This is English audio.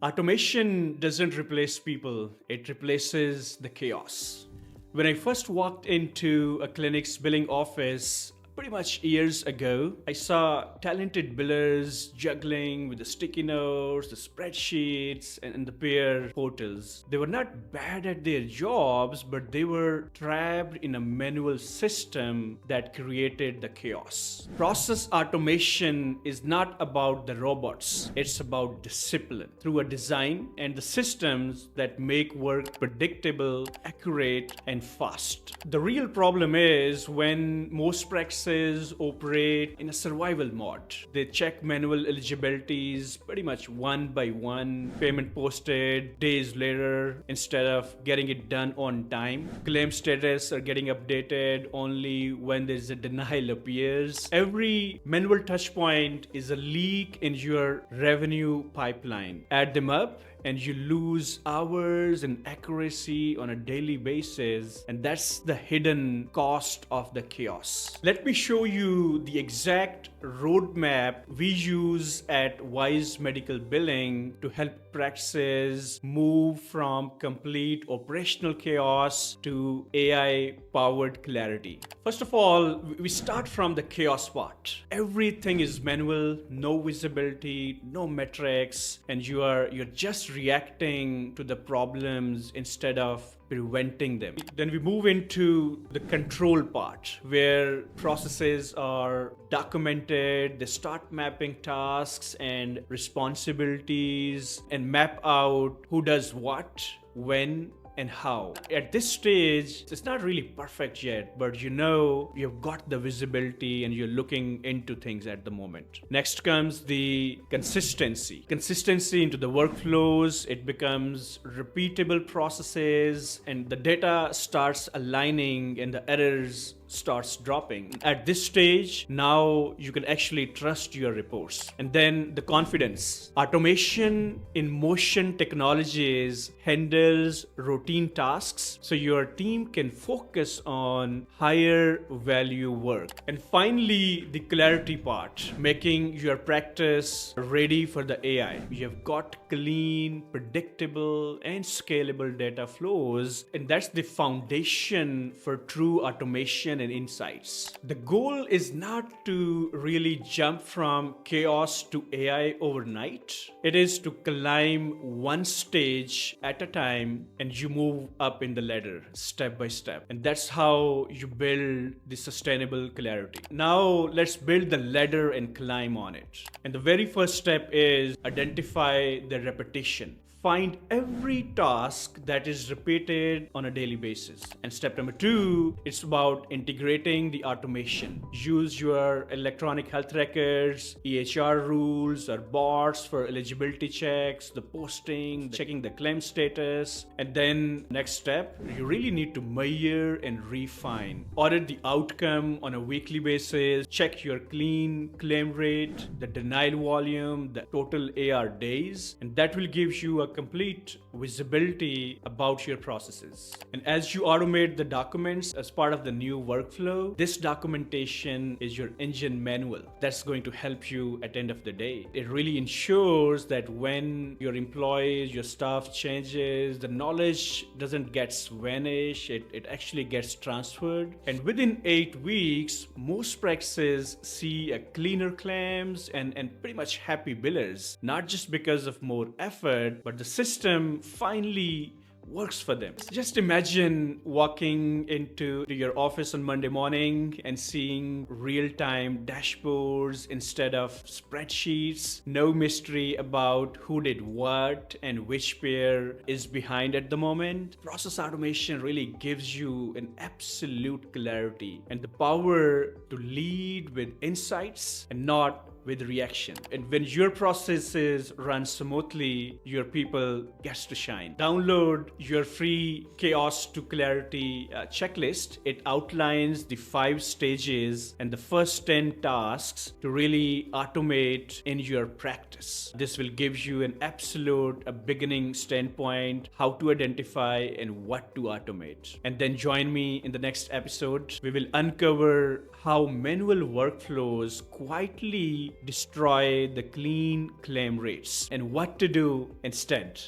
Automation doesn't replace people, it replaces the chaos. When I first walked into a clinic's billing office, pretty much years ago, I saw talented billers juggling with the sticky notes, the spreadsheets, and the peer portals. They were not bad at their jobs, but they were trapped in a manual system that created the chaos. Process automation is not about the robots, it's about discipline through a design and the systems that make work predictable, accurate, and fast. The real problem is when most practices operate in a survival mode. They check manual eligibilities pretty much one by one, payment posted days later instead of getting it done on time. Claim status are getting updated only when there's a denial appears. Every manual touch point is a leak in your revenue pipeline. Add them up and you lose hours and accuracy on a daily basis, and that's the hidden cost of the chaos. Let me show you the exact roadmap we use at Wise Medical Billing to help practices move from complete operational chaos to AI powered clarity. First of all, we start from the chaos part. Everything is manual, no visibility, no metrics, and you're just reacting to the problems instead of preventing them. Then we move into the control part where processes are documented, they start mapping tasks and responsibilities and map out who does what, when, and how. At this stage, it's not really perfect yet, but you've got the visibility and you're looking into things at the moment. Next comes the consistency. Consistency into the workflows, it becomes repeatable processes and the data starts aligning and the errors starts dropping. At this stage, now you can actually trust your reports. And then the confidence. Automation in motion technologies handles routine tasks so your team can focus on higher value work. And finally, the clarity part, making your practice ready for the AI. You have got clean, predictable, and scalable data flows, and that's the foundation for true automation and insights. The goal is not to really jump from chaos to AI overnight. It is to climb one stage at a time and you move up in the ladder step by step. And that's how you build the sustainable clarity. Now let's build the ladder and climb on it. And the very first step is identify the repetition. Find every task that is repeated on a daily basis. And step number 2, it's about integrating the automation. Use your electronic health records, EHR rules, or bots for eligibility checks, the posting, checking the claim status. And then next step, you really need to measure and refine. Audit the outcome on a weekly basis. Check your clean claim rate, the denial volume, the total AR days, and that will give you a complete visibility about your processes. And as you automate the documents as part of the new workflow, this documentation is your engine manual that's going to help you at the end of the day. It really ensures that when your employees, your staff changes, the knowledge doesn't get vanished, it actually gets transferred. And within 8 weeks, most practices see a cleaner claims and pretty much happy billers, not just because of more effort, but the system finally works for them. Just imagine walking into your office on Monday morning and seeing real-time dashboards instead of spreadsheets. No mystery about who did what and which pair is behind at the moment. Process automation really gives you an absolute clarity and the power to lead with insights and not with reaction. And when your processes run smoothly, your people gets to shine. Download your free Chaos to Clarity checklist. It outlines the 5 stages and the first 10 tasks to really automate in your practice. This will give you an absolute beginning standpoint, how to identify and what to automate. And then join me in the next episode. We will uncover how manual workflows quietly destroy the clean claim rates and what to do instead.